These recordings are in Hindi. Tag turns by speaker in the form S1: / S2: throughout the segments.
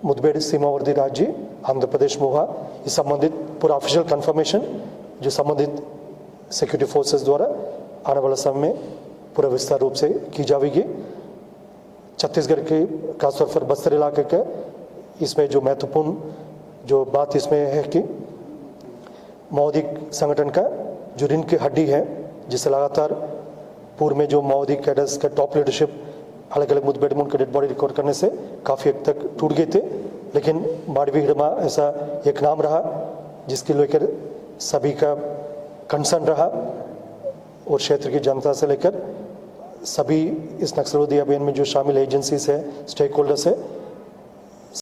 S1: मुठभेड़ सीमावर्ती राज्य आंध्र प्रदेश में हुआ। इस संबंधित पूरा ऑफिशियल कंफर्मेशन जो संबंधित सिक्योरिटी फोर्सेस द्वारा आने वाले समय में पूरा विस्तार रूप से की जाएगी। छत्तीसगढ़ के खासतौर पर बस्तर इलाके के इसमें जो महत्वपूर्ण जो बात इसमें है कि माओवादी संगठन का जो रीढ़ की हड्डी है, जिससे लगातार पूर्व में जो माओवादी कैडर्स का टॉप लीडरशिप अलग अलग मुठभेड़ में उनके डेड बॉडी रिकवर करने से काफ़ी हद तक टूट गए थे, लेकिन माडवी हिडमा ऐसा एक नाम रहा जिसके लेकर सभी का कंसर्न रहा और क्षेत्र की जनता से लेकर सभी इस नक्सलवादी अभियान में जो शामिल एजेंसीज है, स्टेक होल्डर्स है,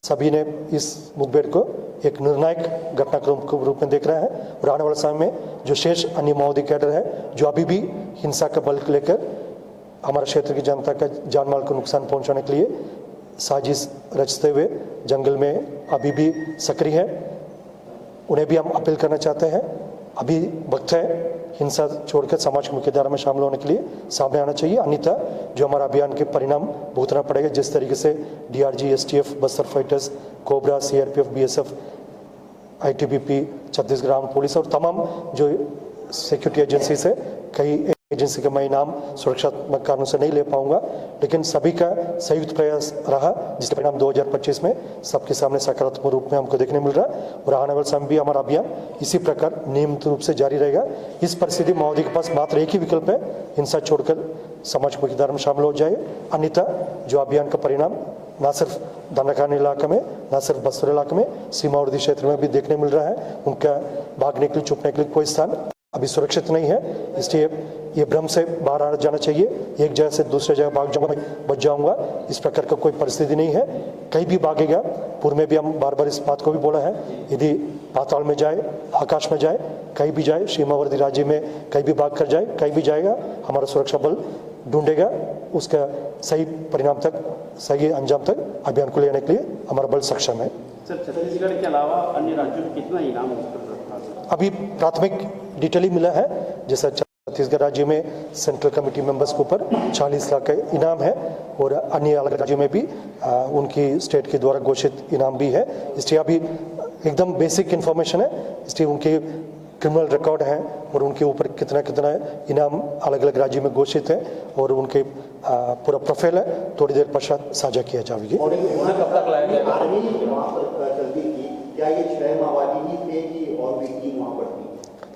S1: सभी ने इस मुठभेड़ को एक निर्णायक घटनाक्रम के रूप में देख रहे हैं। और आने वाले समय में जो शेष अन्य माओवादी कैडर है जो अभी भी हिंसा का बल लेकर हमारे क्षेत्र की जनता का जान माल को नुकसान पहुंचाने के लिए साजिश रचते हुए जंगल में अभी भी सक्रिय है, उन्हें भी हम अपील करना चाहते हैं, अभी वक्त है हिंसा छोड़कर समाज की मुख्यधारा में शामिल होने के लिए सामने आना चाहिए, अन्यथा जो हमारा अभियान के परिणाम भुगतना पड़ेगा। जिस तरीके से DRG, STF, Bastar fighters, cobra, CRPF, BSF, ITBP, Chhattisgarh arm police और तमाम जो सिक्योरिटी एजेंसीज है, कई एजेंसी का मैं नाम सुरक्षात्मक कारणों से नहीं ले पाऊंगा, लेकिन सभी का संयुक्त प्रयास रहा जिसके परिणाम 2025 में सबके सामने सकारात्मक रूप में हमको देखने मिल रहा है। और आने वाले समय भी हमारा अभियान इसी प्रकार नियमित रूप से जारी रहेगा। इस परिस्थिति माओवादी के पास मात्र एक ही विकल्प है, हिंसा छोड़कर समाज की मुख्यधारा में शामिल हो जाए, अन्यथा जो अभियान का परिणाम न सिर्फ दंडकारण्य इलाके में, न सिर्फ बस्तर इलाके में, सीमावर्ती क्षेत्र में भी देखने मिल रहा है। उनका भागने के लिए, छुपने के लिए कोई स्थान अभी सुरक्षित नहीं है, इसलिए ये भ्रम से बाहर आ जाना चाहिए। एक जगह से दूसरे जगह भाग जाऊंगा, बच जाऊंगा, इस प्रकार का कोई परिस्थिति नहीं है। कहीं भी भागेगा, पूर्व में भी हम बार बार इस बात को भी बोला है, यदि पाताल में जाए, आकाश में जाए, कहीं भी जाए, सीमावर्ती राज्य में कहीं भी भाग कर जाए, कहीं भी जाएगा, हमारा सुरक्षा बल ढूंढेगा, उसका सही परिणाम तक, सही अंजाम तक अभियान को लेने के लिए हमारा बल सक्षम है।
S2: सर, छत्तीसगढ़ के अलावा अन्य राज्यों में कितना इनाम
S1: अभी प्राथमिक डिटेल ही मिला है, जैसा छत्तीसगढ़ राज्य में सेंट्रल कमेटी मेंबर्स के ऊपर 40 लाख का इनाम है और अन्य अलग राज्यों में भी उनकी स्टेट के द्वारा घोषित इनाम भी है। इसलिए अभी एकदम बेसिक इन्फॉर्मेशन है, इसलिए उनके क्रिमिनल रिकॉर्ड है और उनके ऊपर कितना कितना इनाम अलग अलग राज्यों में घोषित है और उनके पूरा प्रोफाइल है, थोड़ी देर पश्चात साझा किया जाएगी।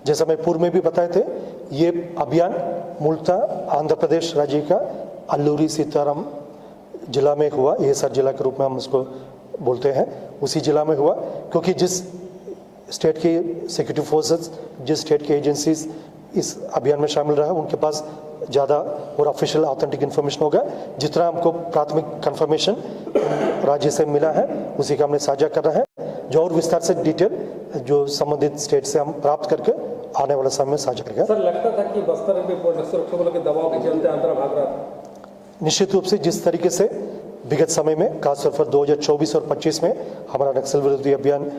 S1: जैसा मैं पूर्व में भी बताए थे, ये अभियान मूलतः आंध्र प्रदेश राज्य का अल्लूरी सीताराम जिला में हुआ, एएसआर जिला के रूप में हम उसको बोलते हैं, उसी जिला में हुआ, क्योंकि जिस स्टेट के सिक्योरिटी फोर्सेस, जिस स्टेट के एजेंसीज इस अभियान में शामिल रहा, उनके पास ज़्यादा और ऑफिशियल ऑथेंटिक इन्फॉर्मेशन होगा। जितना हमको प्राथमिक कंफर्मेशन राज्य से मिला है उसी का हमने साझा कर रहा है, जो और विस्तार से डिटेल जो संबंधित स्टेट से हम प्राप्त करके आने वाले समय में साझा करेंगे।
S3: सर, लगता था कि बस्तर में सुरक्षा बलों के दबाव के चलते आंध्र भाग रहा था।
S1: निश्चित रूप से जिस तरीके से विगत समय में, खासतौर पर 2024 और 25 में हमारा नक्सल विरोधी अभियान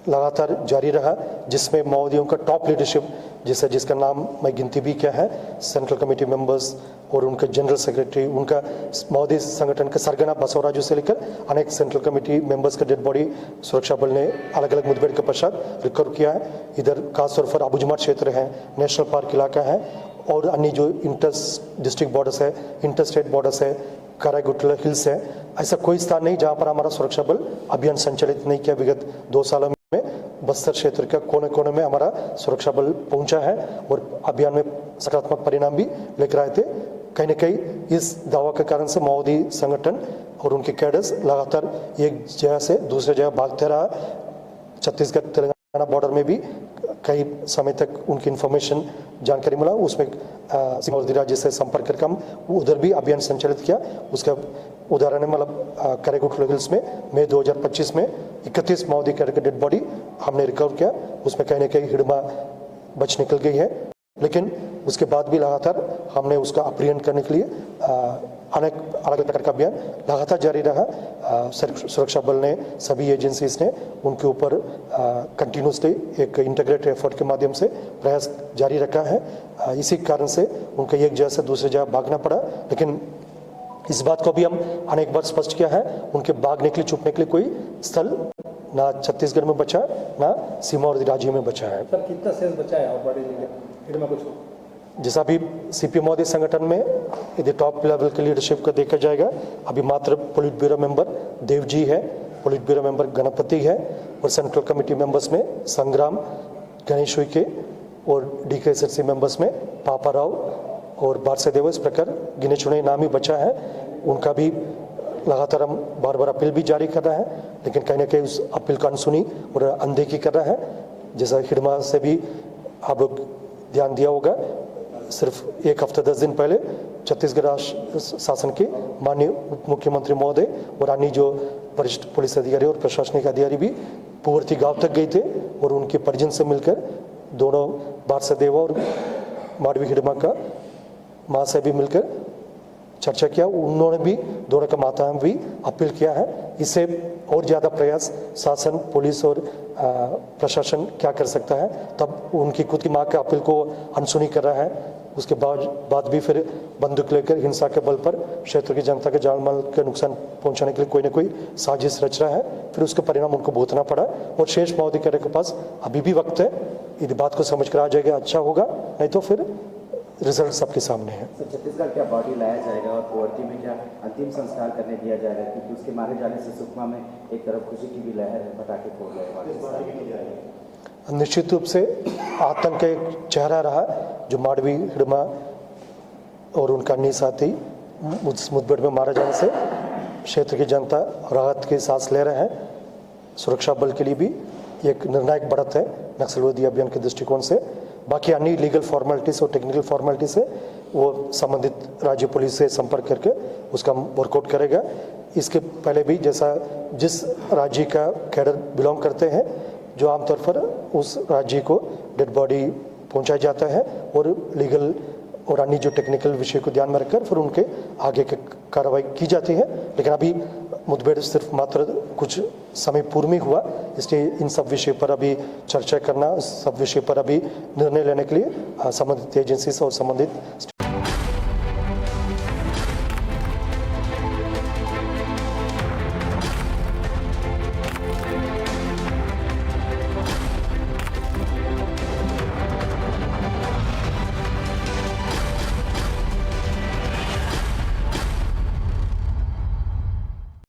S1: लगातार जारी रहा, जिसमें माओवादियों का टॉप लीडरशिप, जैसे जिसका नाम मैं गिनती भी क्या है, सेंट्रल कमेटी मेंबर्स और उनका जनरल सेक्रेटरी, उनका माओवादी संगठन के सरगना बसवराजू से लेकर अनेक सेंट्रल कमेटी मेंबर्स का डेड बॉडी सुरक्षा बल ने अलग अलग मुठभेड़ के पश्चात रिकवर किया है। इधर खासतौर पर अबुझमाड़ क्षेत्र है, नेशनल पार्क इलाका है और अन्य जो इंटर डिस्ट्रिक्ट बॉर्डर्स है, इंटर स्टेट बॉर्डर्स है, कराईगुटला हिल्स है, ऐसा कोई स्थान नहीं जहाँ पर हमारा सुरक्षा बल अभियान संचालित नहीं किया। विगत 2 सालों में बस्तर क्षेत्र के कोने कोने में हमारा सुरक्षा बल पहुंचा है और अभियान में सकारात्मक परिणाम भी लेकर आए थे। कहीं न कहीं इस दावा के कारण से माओवादी संगठन और उनके कैडर्स लगातार एक जगह से दूसरे जगह भागते रहा। छत्तीसगढ़ तेलंगाना बॉर्डर में भी कई समय तक उनकी इन्फॉर्मेशन जानकारी मिला, उसमें सीमावर्ती राज्य से संपर्क करके हम उधर भी अभियान संचालित किया। उसका उदाहरण है, मतलब कराईगुटला हिल्स में मई 2025 में 31 माओवादी कैडर के डेड बॉडी हमने रिकवर किया, उसमें कहीं न कहीं हिडमा बच निकल गई है, लेकिन उसके बाद भी लगातार हमने उसका अप्रीहेंड करने के लिए अनेक अलग अलग प्रकार का अभियान लगातार जारी रहा। सुरक्षा बल ने, सभी एजेंसीज ने उनके ऊपर कंटिन्यूसली एक इंटीग्रेटेड एफर्ट के माध्यम से प्रयास जारी रखा है। इसी कारण से उनको एक जगह से दूसरी जगह भागना पड़ा, लेकिन इस बात को भी हम अनेक बार स्पष्ट किया है, उनके भागने के लिए छुपने के लिए कोई स्थल ना छत्तीसगढ़ में बचा ना सीमावर्ती राज्यों में बचा है।
S3: सर कितना शेष बचा है और बड़े हिडमा कुछ?
S1: जैसा अभी सीपीएम महोदय संगठन में यदि टॉप लेवल के लीडरशिप का देखा जाएगा, अभी मात्र पोलिट ब्यूरो मेंबर देव जी है, पोलिट ब्यूरो मेंबर गणपति है और सेंट्रल कमेटी मेंबर्स में संग्राम, गणेश उइके और डीकेएसएससी मेंबर्स में पापा राव और बारसेदेव, इस प्रकार गिने चुने नाम ही बचा है। उनका भी लगातार हम बार बार अपील भी जारी कर रहे हैं, लेकिन कहीं ना कहीं उस अपील को अनसुनी और अनदेखी कर रहा है। जैसा हिडमा से भी आप लोग ध्यान दिया होगा, सिर्फ एक हफ्ता 10 दिन पहले छत्तीसगढ़ राष्ट्र शासन के माननीय उप मुख्यमंत्री महोदय और अन्य जो वरिष्ठ पुलिस अधिकारी और प्रशासनिक अधिकारी भी पूर्ति गांव तक गए थे और उनके परिजन से मिलकर दोनों बारसेदेव और माडवी हिडमा का माँ से भी मिलकर चर्चा किया। उन्होंने भी दोनों का माता में भी अपील किया है। इससे और ज़्यादा प्रयास शासन, पुलिस और प्रशासन क्या कर सकता है, तब उनकी खुद की माँ के अपील को अनसुनी कर रहा है। उसके बाद भी फिर बंदूक लेकर हिंसा के बल पर क्षेत्र की जनता के जान माल के नुकसान पहुंचाने के लिए कोई ना कोई साजिश रच रहा है। फिर उसका परिणाम उनको भुगतना पड़ा और शेष महोदय के पास अभी भी वक्त है, यदि बात को समझ कर आ जाएगा अच्छा होगा, नहीं तो फिर रिजल्ट सबके सामने है।
S4: सर छत्तीसगढ़ क्या बॉडी लाया जाएगा और पुअर्ती में क्या अंतिम संस्कार करने दिया जाएगा, क्योंकि उसके मारे जाने से सुकमा में एक तरफ खुशी की भी लहर है, पटाखे फोड़ रहे।
S1: निश्चित रूप से आतंक का एक चेहरा रहा जो माडवी हिडमा और उनका अन्य साथी उस मुठभेड़ में मारा जाने से क्षेत्र की जनता राहत की सांस ले रहे हैं। सुरक्षा बल के लिए भी एक निर्णायक बढ़त है नक्सलवादी अभियान के दृष्टिकोण से। बाकी अन्य लीगल फॉर्मेलिटीज और टेक्निकल फॉर्मेलिटीज है वो संबंधित राज्य पुलिस से संपर्क करके उसका वर्कआउट करेगा। इसके पहले भी जैसा जिस राज्य का कैडर बिलोंग करते हैं, जो आमतौर पर उस राज्य को डेड बॉडी पहुंचाया जाता है और लीगल और अन्य जो टेक्निकल विषय को ध्यान में रखकर फिर उनके आगे की कार्रवाई की जाती है। लेकिन अभी मुठभेड़ सिर्फ मात्र कुछ समय पूर्व में हुआ, इसलिए इन सब विषय पर अभी चर्चा करना, सब विषय पर अभी निर्णय लेने के लिए संबंधित एजेंसी और संबंधित